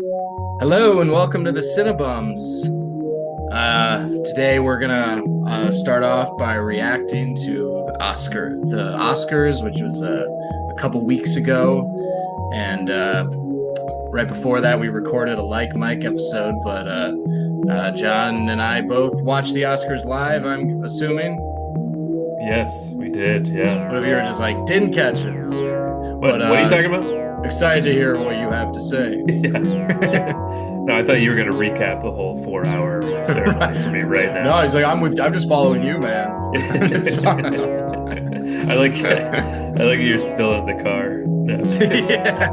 Hello and welcome to the Cinebums. Today we're gonna start off by reacting to the Oscars, which was a couple weeks ago, and right before that we recorded a Like Mike episode. But John and I both watched the Oscars live. I'm assuming. Yes, we did. Yeah. What if you were just like didn't catch it? But What are you talking about? excited to hear what you have to say. Yeah. No, I thought you were going to recap the whole 4 hour ceremony for me right No, now. he's like, I'm just following you, man. I like you're still in the car. No. Yeah.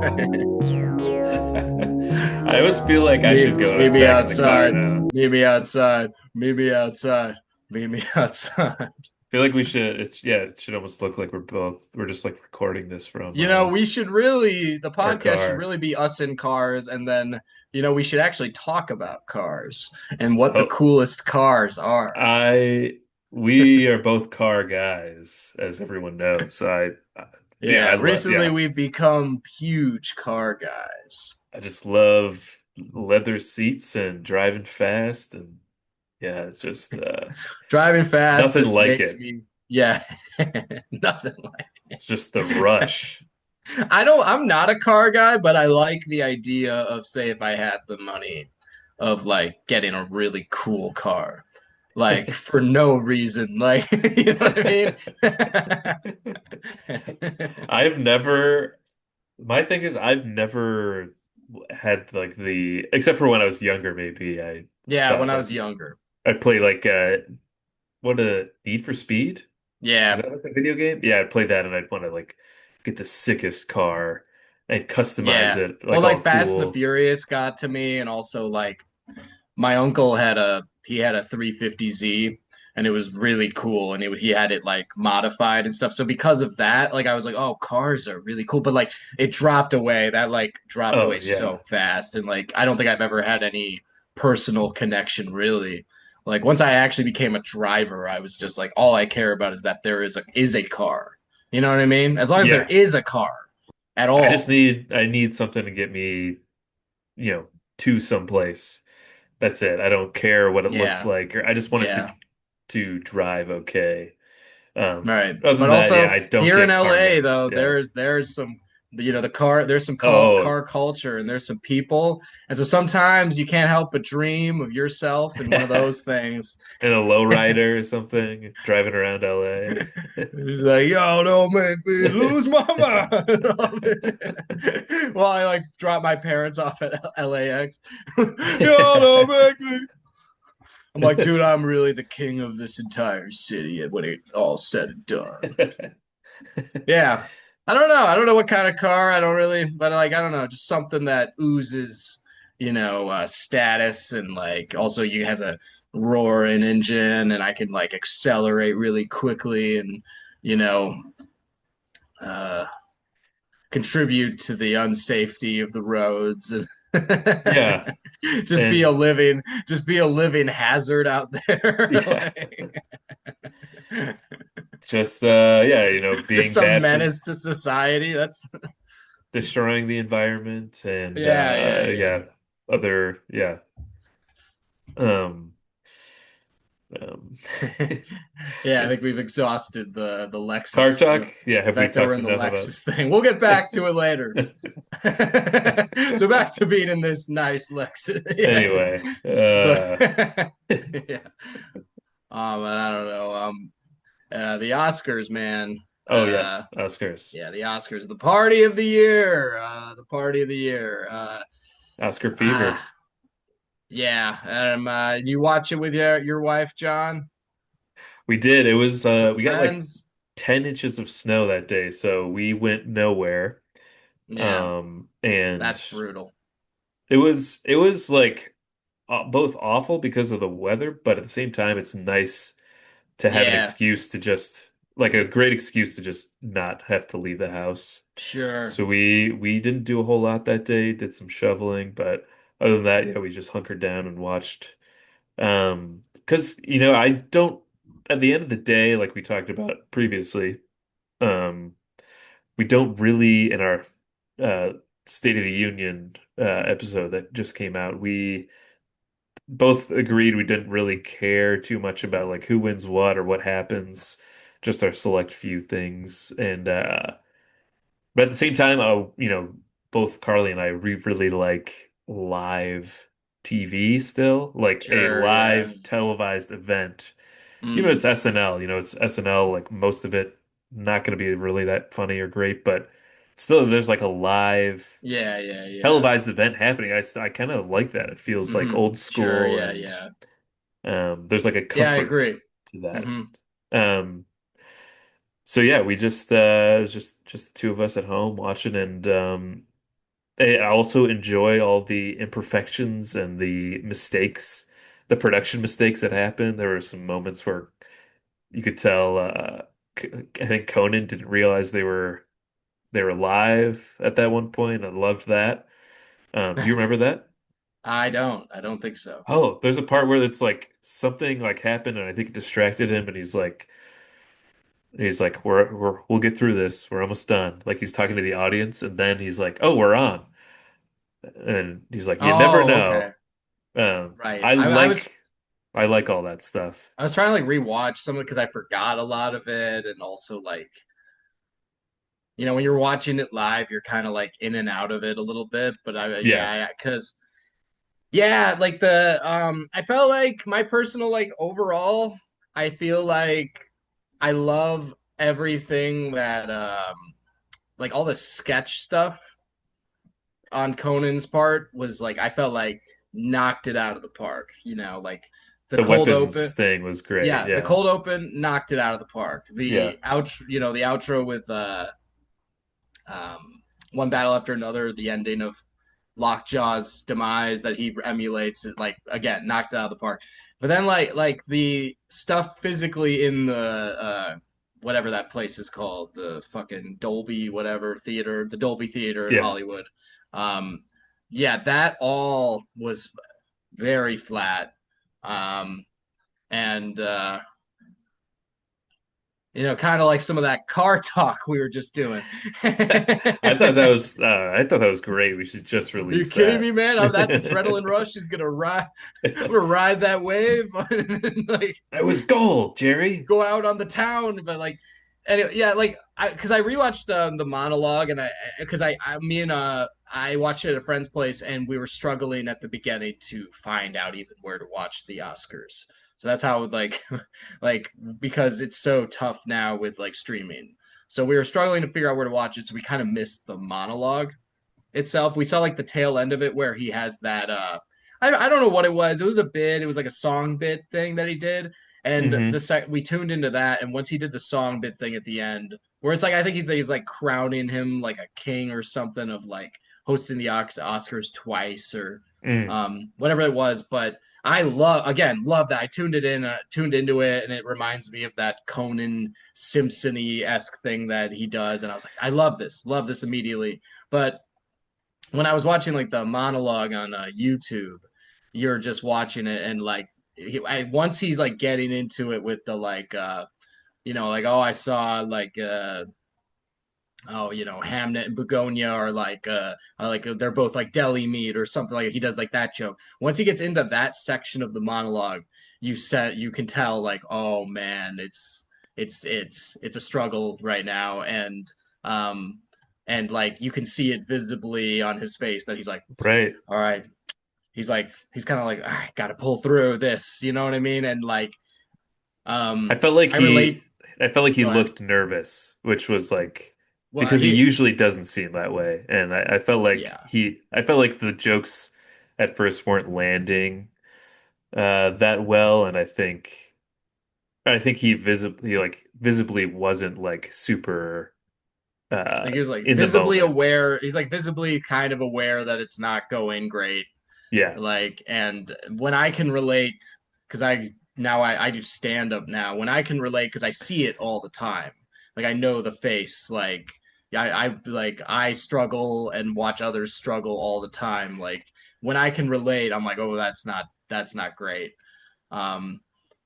I always feel like I should Meet go me back in the car outside. now. Meet me outside. Meet me outside. Meet me outside. I feel like we should yeah, it should almost look like we're just like recording this from We should really, the our podcast should car. really be us in cars, and then, we should actually talk about cars and what the Oh, coolest cars are. I we are both car guys, as everyone knows. Yeah, Yeah, recently we've become huge car guys. I just love leather seats and driving fast, and yeah, it's just Driving fast nothing just like makes it. me, yeah, nothing like. It's just the rush. I'm not a car guy, but I like the idea of, say, if I had the money of like getting a really cool car, like for no reason, like, you know what I mean? I've never, my thing is I've never had like the, except for when I was younger, maybe I Yeah, when thought I was like younger. I'd play like what a Need for Speed? Is Yeah, that like a video game? Yeah, I'd play that and I'd want to like get the sickest car and customize yeah. it Well, like all like Fast and the cool. Furious got to me, and also like my uncle had a 350Z, and it was really cool, and he had it like modified and stuff. So because of that, like I was like, oh, cars are really cool, but like it dropped away. That like dropped Oh away so yeah. fast, and like I don't think I've ever had any personal connection really. Like once I actually became a driver, I was just like, all I care about is that there is a car. You know what I mean? As long as there Yeah. is a car at all. I need something to get me, you know, to someplace. That's it. I don't care what it looks Yeah, like, or I just want it yeah. to drive okay. Right. Other than But that, yeah, also I don't here in get car LA notes. though, Yeah. there's some the car there's some Oh, car culture, and there's some people. And so sometimes you can't help but dream of yourself in one of in those things. a lowrider or something, driving around LA. He's like, yo, don't make me lose my mind. Well, I like drop my parents off at LAX. Yo, don't make me. I'm like, dude, I'm really the king of this entire city when it's all said and done. Yeah. I don't know. I don't know what kind of car. I don't really, but like, I don't know, just something that oozes, status, and like also you has a roaring engine, and I can like accelerate really quickly, and, you know, uh, contribute to the unsafety of the roads, and Yeah. just be a And living, just be a living hazard out there. yeah, Like, just yeah, you know, being just a bad for menace to society. That's destroying the environment and yeah, yeah, yeah. yeah, other yeah. Um um Yeah, I think we've exhausted the car Lexus, talk? Yeah, the have we Vector talked and the enough about Lexus thing. We'll get back to it later. So back to being in this nice Lexus. Yeah. anyway, So yeah. I don't know. The Oscars, man. oh yes, Oscars. Yeah, the Oscars, the party of the year. The party of the year. Oscar Ah, fever. yeah. You watch it with your wife, John? We did. It was Some we got like friends? 10 inches of snow that day, so we went nowhere. Yeah, And that's brutal. it was like both awful because of the weather, but at the same time it's nice to have an Yeah, excuse to just like a great excuse to just not have to leave the house. sure. So we didn't do a whole lot that day, did some shoveling, but other than that, yeah, we just hunkered down and watched. 'Cause you know, I don't at the end of the day, like we talked about previously, um, we don't really in our uh State of the Union episode that just came out, we both agreed we didn't really care too much about like who wins what or what happens, just our select few things. And but at the same time, both Carly and I we really like live TV still, like a Sure, yeah. live televised event. Even if it's Mm, SNL, it's SNL, like most of it not going to be really that funny or great, but still there's like a live yeah, yeah, yeah. televised event happening. I kind of like that. It feels like old Sure, school yeah, and yeah. there's like a Yeah, I comfort agree. to that. Hmm. Um, so yeah, we just it was just the two of us at home watching, and I also enjoy all the imperfections and the mistakes, the production mistakes that happen. There were some moments where you could tell I think Conan didn't realize they were live at that one point. I loved that. Do you remember that? I don't. I don't think so. Oh, there's a part where it's like something like happened and I think it distracted him and he's like we'll get through this. We're almost done. Like he's talking to the audience and then he's like, "Oh, we're on." And he's like, "You never Oh, know." okay. Right. I like all that stuff. I was trying to like rewatch some of it because I forgot a lot of it, and also like when you're watching it live, you're kind of like in and out of it a little bit. But Yeah, because yeah, like I felt like my personal like overall, I feel like I love everything that like all the sketch stuff on Conan's part was like I felt like knocked it out of the park. Like the the cold open. weapons thing was great. Yeah, the Yeah. cold open knocked it out of the park. Yeah. The outro with um, one battle after another, the ending of Lockjaw's demise that he emulates, it like again knocked it out of the park. But then like the stuff physically in the whatever that place is called, the fucking Dolby whatever theater, the Dolby Theater in Yeah. Hollywood. Um, yeah, that all was very flat. Um, and kind of like some of that car talk we were just doing. I thought that was great. We should just Are you release kidding that. me, man? That adrenaline rush is gonna ride. I'm gonna ride that wave, and, like That was gold, Jerry. go out on the town. But like, anyway, yeah, like because I rewatched the monologue, and because me and I watched it at a friend's place, and we were struggling at the beginning to find out even where to watch the Oscars. So that's how like like because it's so tough now with like streaming. So we were struggling to figure out where to watch it. So we kind of missed the monologue itself. We saw like the tail end of it where he has that I don't know what it was. It was a bit, it was like a song bit thing that he did. And Hmm. we tuned into that, and once he did the song bit thing at the end, where it's like I think he's like crowning him like a king or something of like hosting the Oscars twice or Mm. whatever it was. But I love that. I tuned into it, and it reminds me of that Conan Simpson-y esque thing that he does, and I was like, I love this immediately. But when I was watching like the monologue on YouTube, you're just watching it and like once he's like getting into it with the like like oh I saw like oh Hamnet and Begonia are like they're both like deli meat or something like he does like that joke. Once he gets into that section of the monologue, you can tell like oh man, it's a struggle right now um and like you can see it visibly on his face that he's like Right. all right, he's kind of like I got to pull through this, you know what I mean? And like I felt like I relate. I felt like he Go ahead. looked nervous, which was like Well, because he usually doesn't seem that way. And I felt like yeah, I felt like the jokes at first weren't landing that well, and I think he visibly wasn't like super like he was like in the visibly moment. aware. He's like visibly kind of aware that it's not going great. Yeah. Like, and when I can relate, because I do stand up now. When I can relate, because I see it all the time. Like I know the face. Like I struggle and watch others struggle all the time. Like when I can relate, I'm like, oh, that's not great. Um,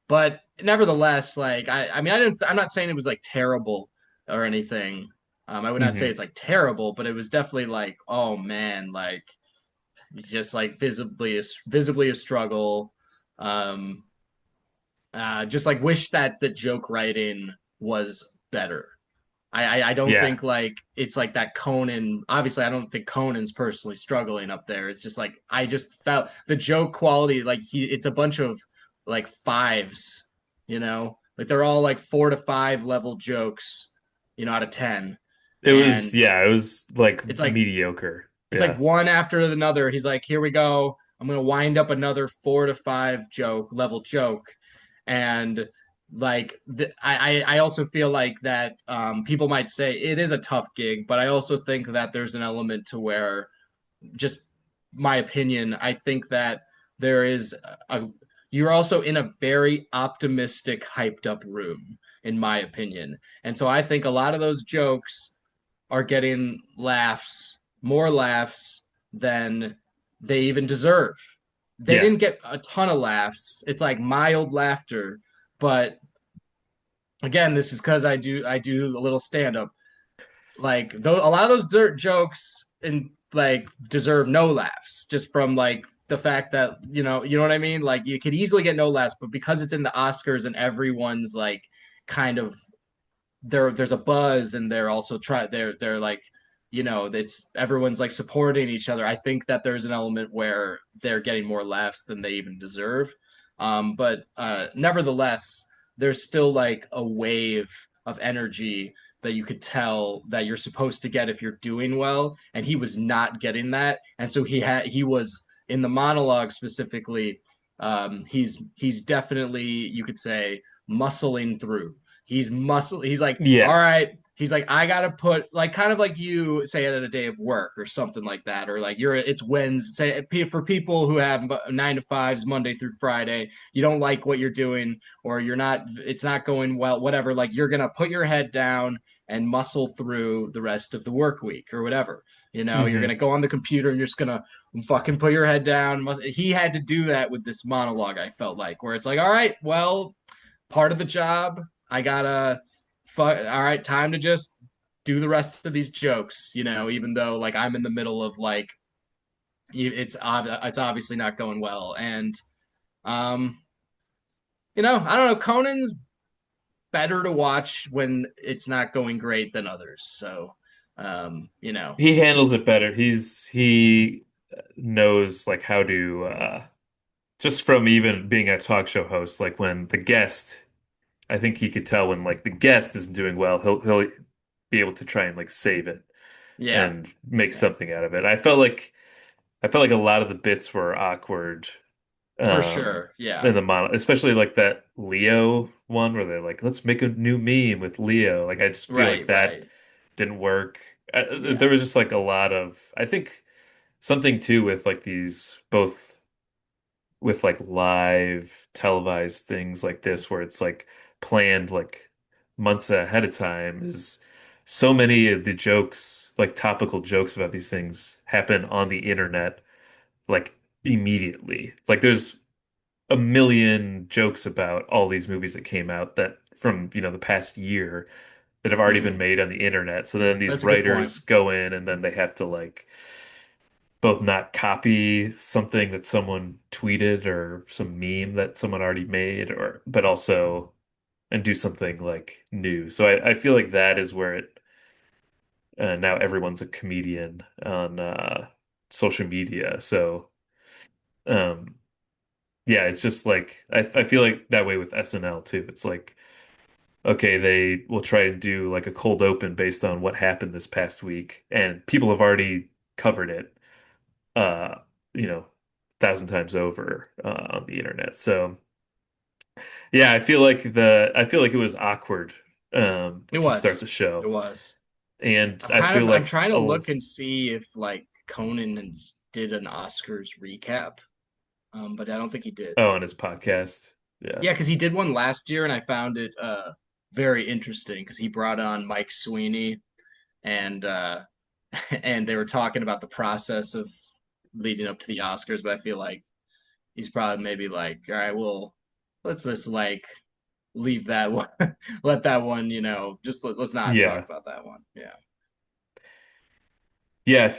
but nevertheless, like I mean, I'm not saying it was like terrible or anything. I would not say Hmm. it's like terrible, but it was definitely like, oh man, like just like visibly a struggle. Um, just like wish that the joke writing was better. I don't Yeah. think like it's like that Conan. Obviously, I don't think Conan's personally struggling up there. It's just like I just felt the joke quality. Like it's a bunch of like fives, like they're all like 4 to 5 level jokes, out of 10, and It was like it's like mediocre. it's like Yeah. one after another. He's like, here we go. I'm gonna wind up another 4 to 5 joke, and like I also feel like that people might say it is a tough gig, but I also think that there's an element to where just my opinion. I think that there is a you're also in a very optimistic, hyped up room, in my opinion, and so I think a lot of those jokes are getting more laughs than they even deserve. They Yeah. didn't get a ton of laughs. It's like mild laughter, but again, this is because I do a little stand up. Like a lot of those dirt jokes and like deserve no laughs just from like the fact that you know what I mean. Like you could easily get no laughs, but because it's in the Oscars and everyone's like kind of there's a buzz and they're also they're like it's everyone's like supporting each other. I think that there's an element where they're getting more laughs than they even deserve, but nevertheless there's still like a wave of energy that you could tell that you're supposed to get if you're doing well, and he was not getting that, and so he was in the monologue specifically. He's definitely, you could say, muscling through. He's like, all Yeah. right. He's like, I gotta put like kind of like you say it at a day of work or something like that, or like it's Wednesday. Say for people who have 9 to 5s Monday through Friday, you don't like what you're doing, or it's not going well, whatever. Like you're gonna put your head down and muscle through the rest of the work week or whatever. You're Hmm. gonna go on the computer and you're just gonna fucking put your head down. He had to do that with this monologue. I felt like where it's like, all right, well, part of the job. I gotta all right, time to just do the rest of these jokes, even though like I'm in the middle of like it's obviously not going well. And um, I don't know, Conan's better to watch when it's not going great than others. So He handles it better. He knows like how to just from even being a talk show host, like when the guest, I think he could tell when like the guest isn't doing well, he'll be able to try and like save it yeah, and make yeah, something out of it. I felt like a lot of the bits were awkward for um sure. Yeah. in the model, especially like that Leo one where they're like, let's make a new meme with Leo. Like I just feel like Right, that right. didn't work. There Yeah. was just like a lot of, I think something too with like these both with like live televised things like this where it's like planned like months ahead of time is so many of the jokes, like topical jokes about these things happen on the internet like immediately. Like there's a million jokes about all these movies that came out that from, the past year that have already been Hmm. made on the internet. So then these That's a good point. writers go in and then they have to like both not copy something that someone tweeted or some meme that someone already made or but also and do something like new. So I feel like that is where it now everyone's a comedian on social media. So um yeah, it's just like I feel like that way with SNL too. It's like okay, they will try and do like a cold open based on what happened this past week and people have already covered it uh, you know, 1,000 times over on the internet. So yeah, I feel like it was awkward It to start was. the It show. was. And I feel I'm like trying to look and see if like Conan did an Oscars recap, but I don't think he did. oh, on his podcast. Yeah. Yeah, because he did one last year, and I found it very interesting because he brought on Mike Sweeney, and and they were talking about the process of leading up to the Oscars. But I feel like he's probably maybe like, all right, well, let's just like leave that one, let that one, just let's not talk Yeah. about that one. Yeah. Yeah,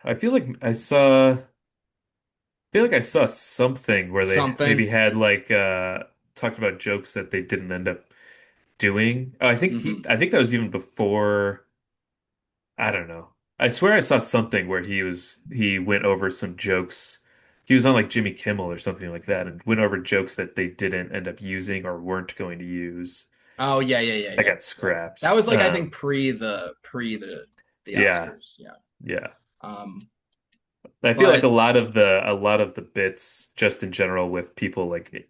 I feel like I saw something where they maybe Something. had like talked about jokes that they didn't end up doing. Oh, Hmm. I think that was even before, I don't know. I swear I saw something where he went over some jokes. He was on like Jimmy Kimmel or something like that and went over jokes that they didn't end up using or weren't going to use. Oh yeah, yeah, yeah, I yeah, got yeah. That scrapped. was like I think pre the Yeah, Oscars. Yeah. yeah. Um, I feel like but a lot of the bits just in general with people like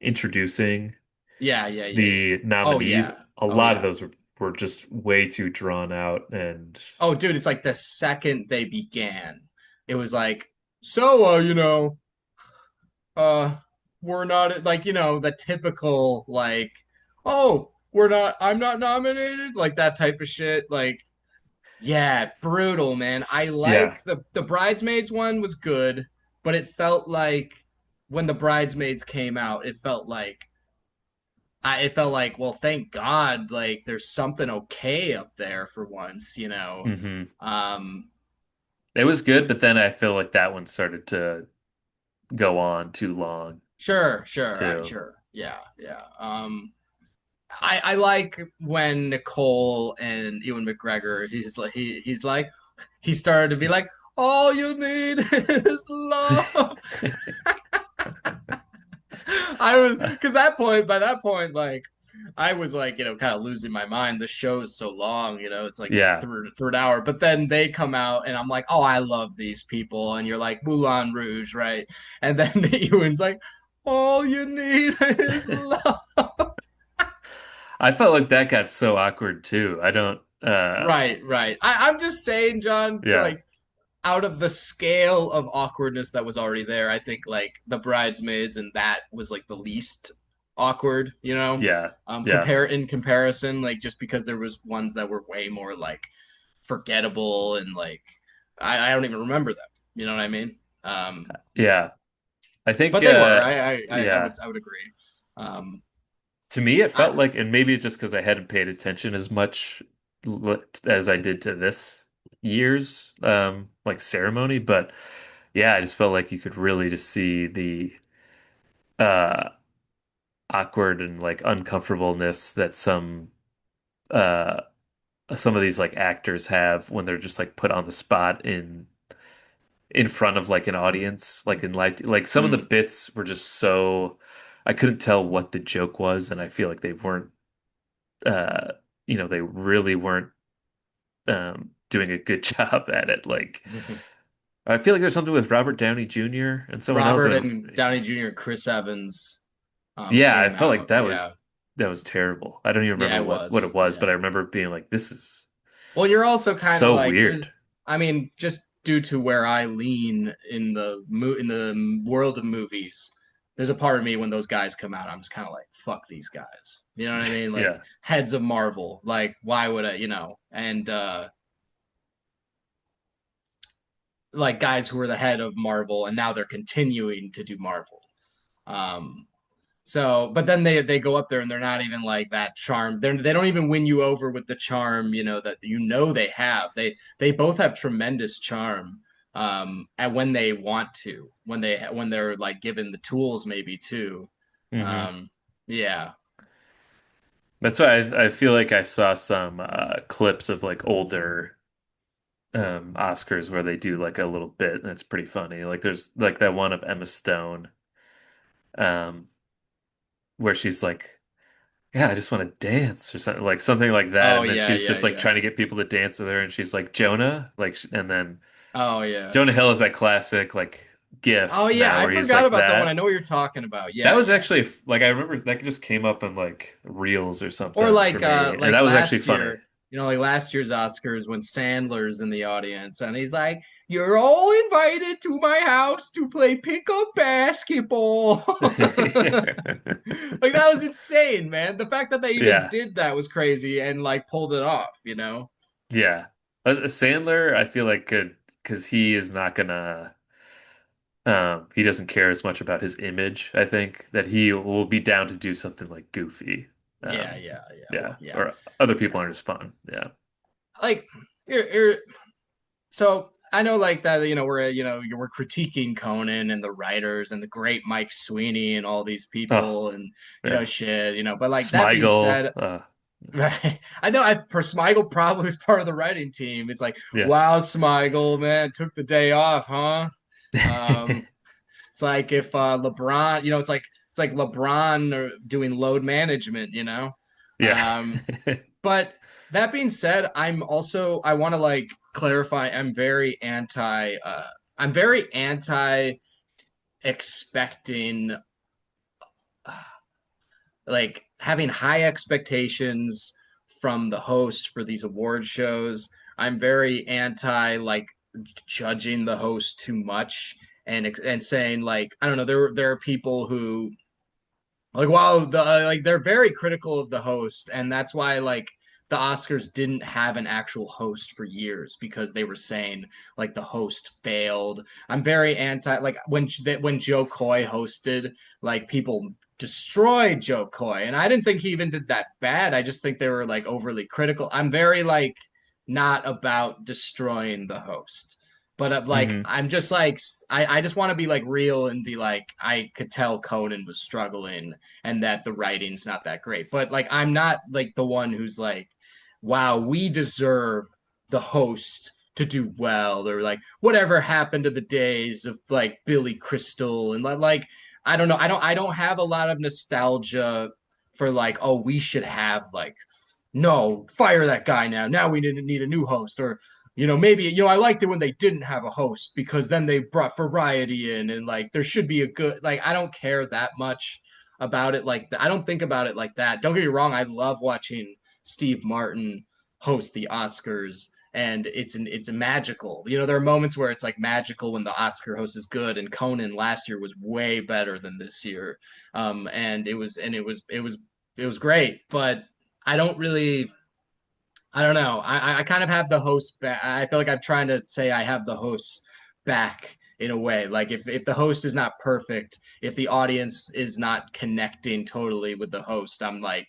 introducing yeah, yeah, yeah, yeah. the Oh nominees, yeah. a Oh lot of yeah. those were just way too drawn out and Oh dude, it's like the second they began, it was like, so uh we're not like, the typical like, oh, I'm not nominated, like that type of shit. Like, yeah, brutal, man. I yeah. like the Bridesmaids one was good, but it felt like when the Bridesmaids came out, it felt like, well, thank God, like there's something okay up there for once. hmm Um, It was good, but then I feel like that one started to go on too long sure, sure, too. sure. Yeah, yeah. I like when Nicole and Ewan McGregor, he's like, he started to be like, all you need is love. I was, because by that point, like, I was like, kind of losing my mind. The show's so long, it's like Yeah. third hour. But then they come out, and I'm like, oh, I love these people. And you're like, Moulin Rouge, right? And then Ewan's like, all you need is love. I felt like that got so awkward too. I don't Right, right. I'm just saying, John, yeah. like, out of the scale of awkwardness that was already there, I think like the Bridesmaids and that was like the least awkward, Yeah. Yeah. compare in comparison, like just because there was ones that were way more like forgettable and like I don't even remember them. You know what I mean? Yeah. I think But they were. I would yeah. I would agree. Um, To me, it I felt like, and maybe it's just because I hadn't paid attention as much as I did to this year's like ceremony, but yeah, I just felt like you could really just see the uh awkward and like uncomfortableness that uh some of these like actors have when they're just like put on the spot in front of like an audience, like in like some of the mm, bits were just so I couldn't tell what the joke was, and I feel like they weren't uh they really weren't doing a good job at it. Like I feel like there's something with Robert Downey Jr. and someone else, Robert and and Downey Jr. and Chris Evans yeah, I came felt like out. Yeah. that was terrible. I don't even Yeah, remember it what was. it was, but I Yeah. remember being like, this is Well, you're also kind of so like weird. I mean, just due to where I lean in in the world of movies, there's a part of me when those guys come out, I'm just kind of like, fuck these guys. You know what I mean? Like Yeah. heads of Marvel. Like why would I, and like guys who were the head of Marvel and now they're continuing to do Marvel. Um So, but then they go up there and they're not even like that charm. They don't even win you over with the charm, that they have. They both have tremendous charm, and when they want to, when they're like given the tools, maybe too. hmm Um, yeah. That's why I feel like I saw some clips of like older Oscars where they do like a little bit and it's pretty funny. Like there's like that one of Emma Stone um where she's like, yeah, I just want to dance or something like that, Oh and then yeah, she's yeah, just like yeah. trying to get people to dance with her and she's like Jonah and then Oh yeah. Jonah Hill is that classic like Oh gif yeah. now I where he's forgot like about that one. I that. know what you're talking about. That Yeah, was yeah. actually like I remember that just came up in like reels or Or something for me, and like that was actually last funny. year, like last year's Oscars when Sandler's in the audience and he's like, "You're all invited to my house to play pickup basketball." Like that was insane, man. The fact that they even Yeah, did that was crazy and like pulled it off. yeah. Sandler, I feel like could because he is not gonna. He doesn't care as much about his image. I think that he will be down to do something like goofy. Yeah, Yeah, yeah. or other people aren't as fun. Yeah. Like here, So I know like that, we're critiquing Conan and the writers and the great Mike Sweeney and all these Oh, people and yeah. shit, but like that being Smigel. said, right. I know for Smigel probably was part of the writing team. It's like, Yeah. wow, Smigel, man, took the day off, huh? Um, it's like if LeBron, it's like LeBron doing load management. Yeah. But that being said, I want to like clarify I'm very anti expecting like having high expectations from the host for these award shows. I'm very anti like judging the host too much and saying like I don't know there are people who like wow like they're very critical of the host and that's why like the Oscars didn't have an actual host for years because they were saying like the host failed. I'm very anti like when Joe Coy hosted, like people destroyed Joe Coy and I didn't think he even did that bad. I just think they were like overly critical. I'm very like not about destroying the host. But like hmm I'm just like I just want to be like real and be like I could tell Conan was struggling and that the writing's not that great. But like I'm not like the one who's like, wow, we deserve the host to do well, or like whatever happened to the days of like Billy Crystal and like I don't know. I don't have a lot of nostalgia for like, oh, we should have like no, fire that guy now. Now we didn't need a new host. Or, maybe, I liked it when they didn't have a host because then they brought variety in and like there should be a good, like, I don't care that much about it. Like, I don't think about it like that. Don't get me wrong. I love watching Steve Martin host the Oscars and it's magical. There are moments where it's like magical when the Oscar host is good and Conan last year was way better than this year. And it was great, but I don't really. I don't know. I kind of have the host back. I feel like I'm trying to say I have the host back in a way. Like if the host is not perfect, if the audience is not connecting totally with the host, I'm like,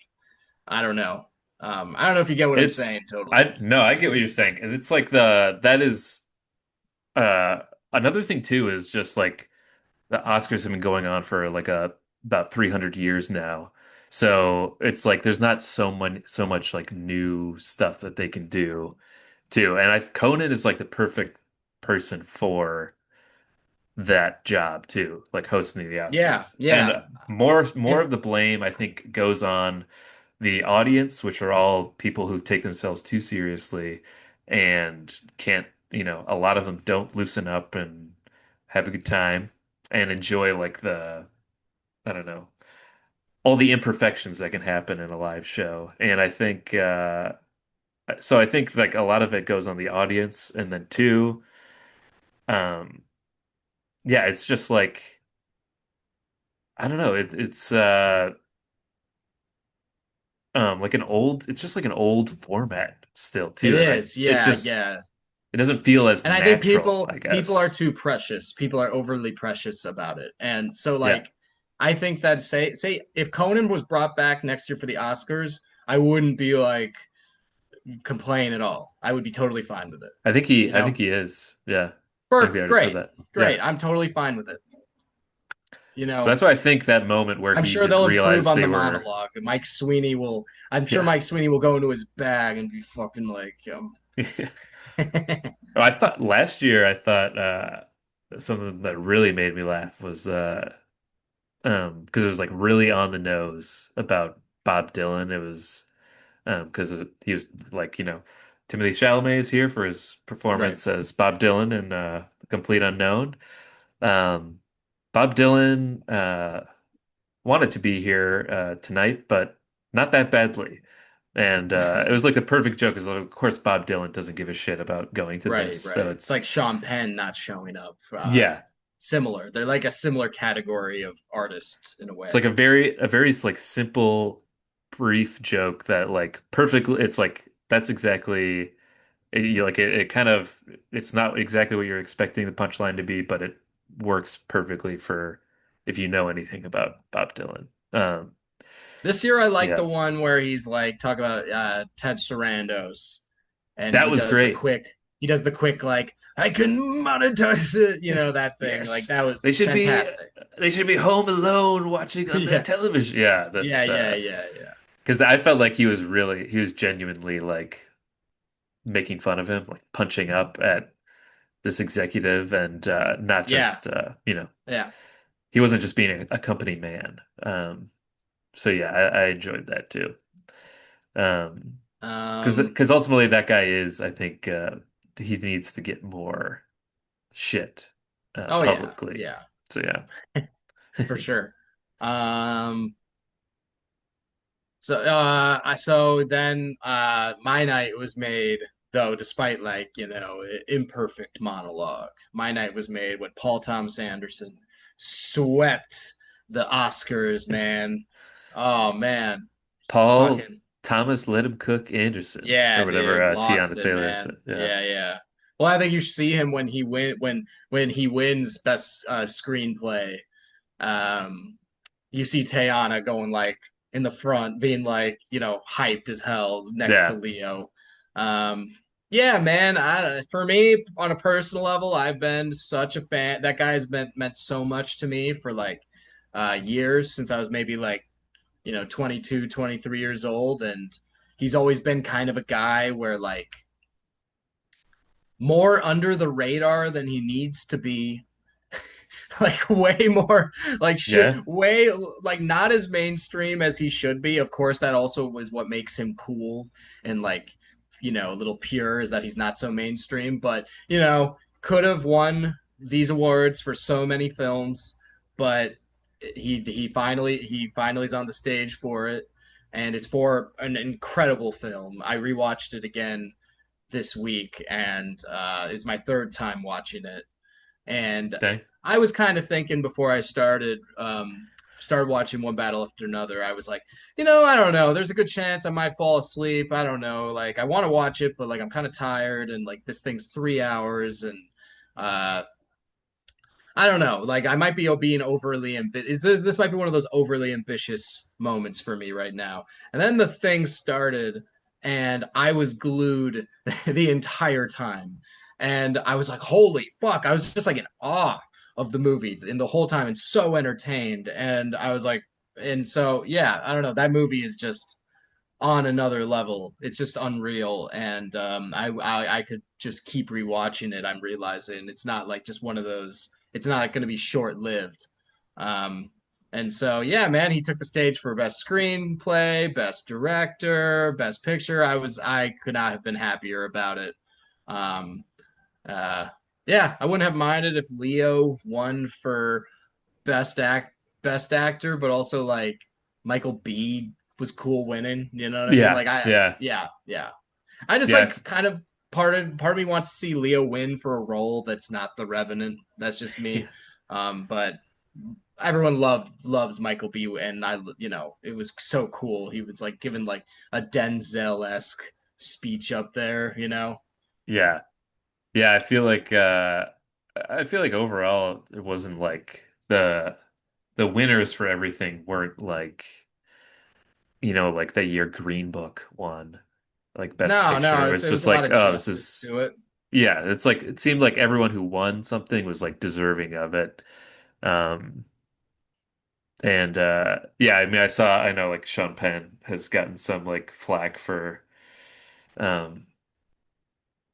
I don't know. I don't know if you get what I'm It's saying totally. I no, I get what you're saying. And it's like the that is uh another thing too is just like the Oscars have been going on for like about 300 years now. So it's like there's not so much like new stuff that they can do too. And Conan is like the perfect person for that job too, like hosting the Yeah, Oscars. And yeah. more And of the blame I think goes on the audience, which are all people who take themselves too seriously and can't, a lot of them don't loosen up and have a good time and enjoy like I don't know, all the imperfections that can happen in a live show. And I think, so I think like a lot of it goes on the audience. And then two, um, yeah, it's just like, I don't know, it's like it's just like an old format still it too. And is. it's Yeah, just, yeah. it doesn't feel as And I think natural, people I people are guess. too precious. People are overly precious about it. And so Yeah. like I think that say if Conan was brought back next year for the Oscars, I wouldn't be like complain at all. I would be totally fine with it. I think he is. Yeah. I think they Perfect, already said great, that. Yeah. great. I'm totally fine with it. You But know, that's why I think that moment where I'm he sure didn't they'll improve realize on they the were, monologue. Mike Sweeney will. I'm sure yeah. Mike Sweeney will go into his bag and be fucking like, I thought last year, I thought something that really made me laugh was because it was like really on the nose about Bob Dylan. It was because he was like, Timothy Chalamet is here for his right. performance as Bob Dylan in The Complete Unknown. Um, Bob Dylan wanted to be here tonight, but not that badly. And it was like the perfect joke, because of course Bob Dylan doesn't give a shit about going to this. Right, So right. It's it's like Sean Penn not showing up. yeah, Similar. They're like a similar category of artist in a it's way. like a very like simple, brief joke that like perfectly. It's like that's exactly it kind of it's not exactly what you're expecting the punchline to be, but it works perfectly for if you know anything about Bob Dylan. This year, I like the Yeah, one where he's like talk about Ted Sarandos, and that he was does the great. quick. he does the quick like I can monetize it, that thing. Like Yes. that was They should be fantastic. they should be home alone watching on their Yeah. television. Yeah, Yeah, that's yeah, yeah, yeah. because I felt like he was genuinely like making fun of him, like punching up at this executive and not Yeah. just Yeah. he wasn't just being a company man. So yeah, I enjoyed that too. Um, Um because ultimately that guy is, I think, he needs to get more shit oh yeah. publicly. Yeah. So yeah, For sure. Um so then my night was made though, despite like, imperfect monologue. My night was made when Paul Thomas Anderson swept the Oscars, man. Oh man. Paul Fucking Thomas let him cook Anderson or yeah, whatever dude. Tiana Lost it, Taylor said. man. Yeah, Yeah, yeah. Well, I think you should see him when he wins best screenplay. Um you see Tayana going like in the front, being like, hyped as hell next to yeah, Leo. Um, yeah, man. For me, on a personal level, I've been such a fan. That guy's been meant so much to me for like years since I was maybe like 22, 23 years old, and he's always been kind of a guy where like more under the radar than he needs to be. Like way more like should yeah, way like not as mainstream as he should be. Of course, that also was what makes him cool and like a little pure, is that he's not so mainstream, but could have won these awards for so many films, but he finally is on the stage for it, and it's for an incredible film. I rewatched it again this week, and it's my third time watching it, and dang, I was kind of thinking before I started watching One Battle After Another. I was like, I don't know. There's a good chance I might fall asleep. I don't know. Like I want to watch it, but like I'm kind of tired, and like this thing's 3 hours, and uh, I don't know. Like I might be being overly ambitious. This might be one of those overly ambitious moments for me right now. And then the thing started, and I was glued the entire time. And I was like, "Holy fuck!" I was just like in awe of the movie in the whole time, and so entertained. And I was like, and so yeah, I don't know. That movie is just on another level. It's just unreal, and I could just keep rewatching it. I'm realizing it's not like just one of those. It's not going to be short lived. Um, and so yeah, man, he took the stage for best screenplay, best director, best picture. I could not have been happier about it. Um, uh, yeah, I wouldn't have minded if Leo won for best act best actor, but also like Michael B was cool winning. You know what I mean? yeah, Like yeah, yeah, yeah. I just yeah, like kind of part of me wants to see Leo win for a role that's not the Revenant. That's just yeah, me. But everyone loves Michael B, and it was so cool. He was like given like a Denzel-esque speech up there. yeah. Yeah, I feel like overall it wasn't like the winners for everything weren't like like the year Green Book won like Best No, Picture. no, It was it was just a lot like, of oh, this justice is to it. yeah, it's like it seemed like everyone who won something was like deserving of it. Um and yeah, I mean I know like Sean Penn has gotten some like flack for um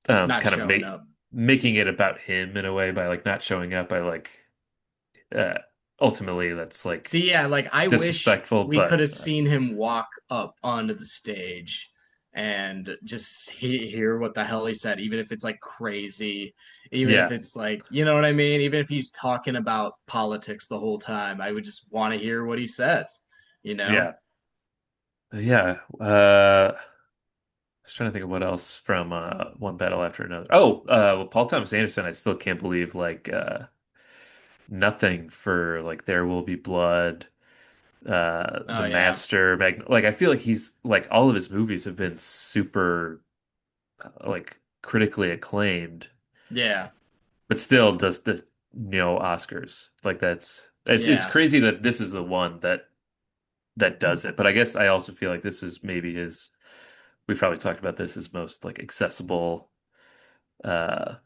Not kind of showing up. making it about him in a way by like not showing up. I like uh ultimately that's like See, yeah, like I wish disrespectful, we could but have seen him walk up onto the stage and just hear what the hell he said, even if it's like crazy, even if yeah, it's like, you know what I mean? Even if he's talking about politics the whole time, I would just want to hear what he said, you know? yeah, yeah. I was trying to think of what else from One Battle After Another. Oh, well, Paul Thomas Anderson, I still can't believe like nothing for like There Will Be Blood, The Oh yeah. Master, like I feel like he's like all of his movies have been super like critically acclaimed, Yeah. but still does the Oscars. Like it's Yeah. crazy that this is the one that does it. But I guess I also feel like this is maybe his we've probably talked about this, his most like accessible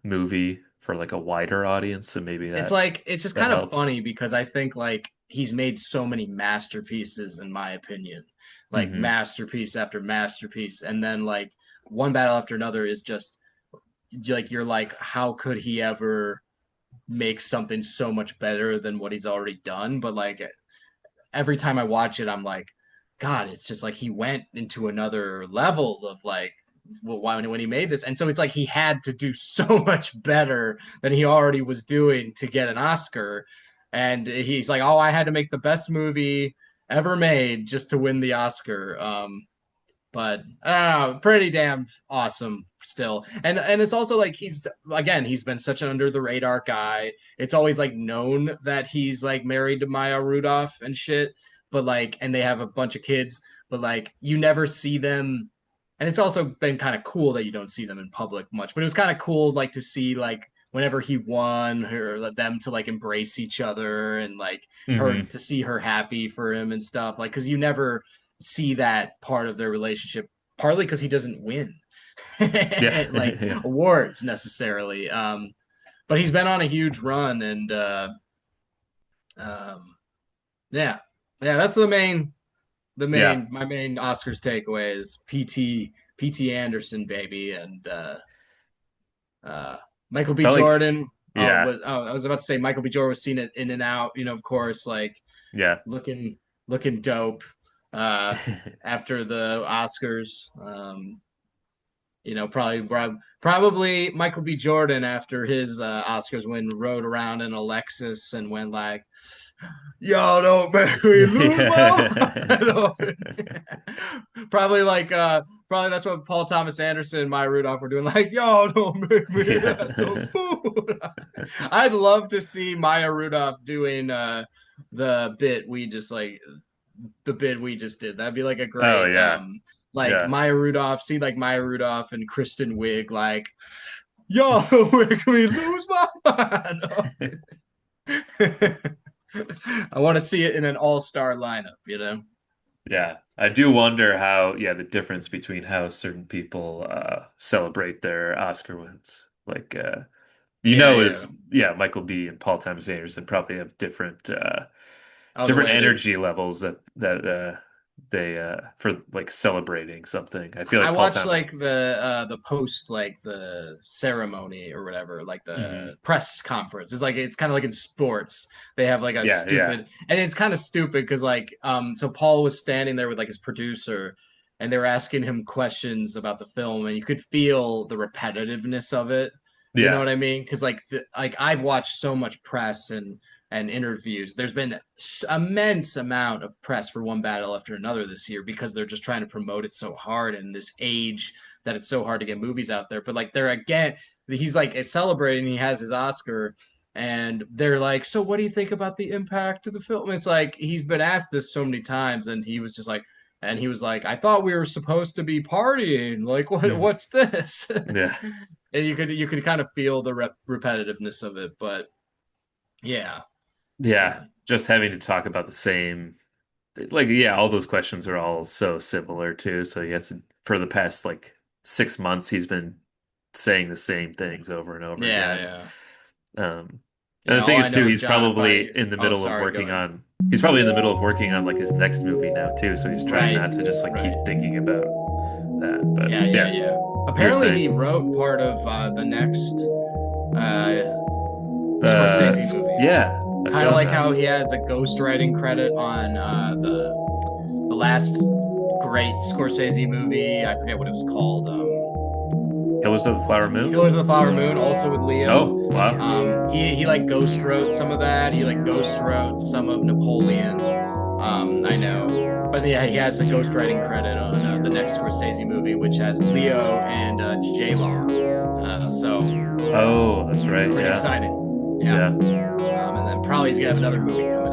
movie for like a wider audience, so maybe It's that like it's just that kind of funny helps. because I think like he's made so many masterpieces in my opinion. Like Hmm. masterpiece after masterpiece, and then like one battle after another is just like you're like how could he ever make something so much better than what he's already done? But like every time I watch it, I'm like, God, it's just like he went into another level of like when he made this, and so it's like he had to do so much better than he already was doing to get an Oscar, and he's like, oh, I had to make the best movie ever made just to win the Oscar. But I don't know, pretty damn awesome still. And it's also like he's been such an under the radar guy. It's always like known that he's like married to Maya Rudolph and shit. But like, and they have a bunch of kids, but like you never see them. And it's also been kind of cool that you don't see them in public much. But it was kind of cool like to see like whenever he won her them to like embrace each other and like her Hmm. to see her happy for him and stuff like because you never see that part of their relationship partly because he doesn't win Yeah. like Yeah. awards necessarily but he's been on a huge run and um yeah that's the Yeah. main my main Oscars takeaway is pt Anderson baby and uh Michael B I like, Jordan yeah. I was about to say Michael B Jordan was seen it in and out of course like Yeah. looking looking dope uh after the Oscars. Probably Michael B. Jordan after his Oscars win rode around in a Lexus and went like, "Y'all don't make me lose my mind." Probably like probably that's what Paul Thomas Anderson and Maya Rudolph were doing. Like, y'all don't make me the Yeah. food. I'd love to see Maya Rudolph doing the bit we just like the bid we just did. That'd be like a Oh great yeah. like Yeah. Maya Rudolph, see like Maya Rudolph and Kristen Wiig like yo, make me lose my mind. I want to see it in an all-star lineup. Yeah. I do wonder how, yeah, the difference between how certain people celebrate their Oscar wins. Like Yeah, is yeah. yeah, Michael B and Paul Thomas Anderson probably have different Oh, the different way they're energy levels that they for like celebrating something. I feel I like Paul watched like Thomas. the post like the ceremony or whatever, like Hmm. the press conference. It's like it's kind of like in sports. They have like a Yeah, yeah. stupid and it's kind of stupid because like so Paul was standing there with like his producer and they were asking him questions about the film and you could feel the repetitiveness of it. You know Yeah. what I mean? Because like I've watched so much press and interviews. There's been immense amount of press for one battle after another this year because they're just trying to promote it so hard in this age that it's so hard to get movies out there. But like they're again, he's like celebrating. He has his Oscar, and they're like, "So what do you think about the impact of the film?" It's like he's been asked this so many times, and he was just like. And he was like, "I thought we were supposed to be partying. Like, what? Mhm. What's this?" Yeah. And you could kind of feel the repetitiveness of it, but yeah, Yeah. uh, Just having to talk about the same, like, yeah, all those questions are all so similar too. So he has to, for the past like 6 months, he's been saying the same things over and over yeah, again. yeah. Um, and Yeah, the all thing I is too, know is John. If I oh, sorry, go ahead. he's probably in the middle of working on like his next movie now too. So he's trying Right, not to just like right. keep thinking about that. But Yeah, yeah, yeah, yeah. you were Apparently, he saying, wrote part of the next Scorsese movie. yeah, I Kind of saw like that. how he has a ghostwriting credit on the last great Scorsese movie. I forget what it was called. Killers of the Flower Moon. Killers of the Flower Moon, also with Liam. Oh, wow. He like ghost wrote some of that. He like ghost wrote some of Napoleon. I know, but yeah, he has a ghostwriting credit on the next Scorsese movie, which has Leo and J Law. So Oh, that's right. pretty Yeah. exciting. Yeah, Yeah. and then probably he's gonna have another movie coming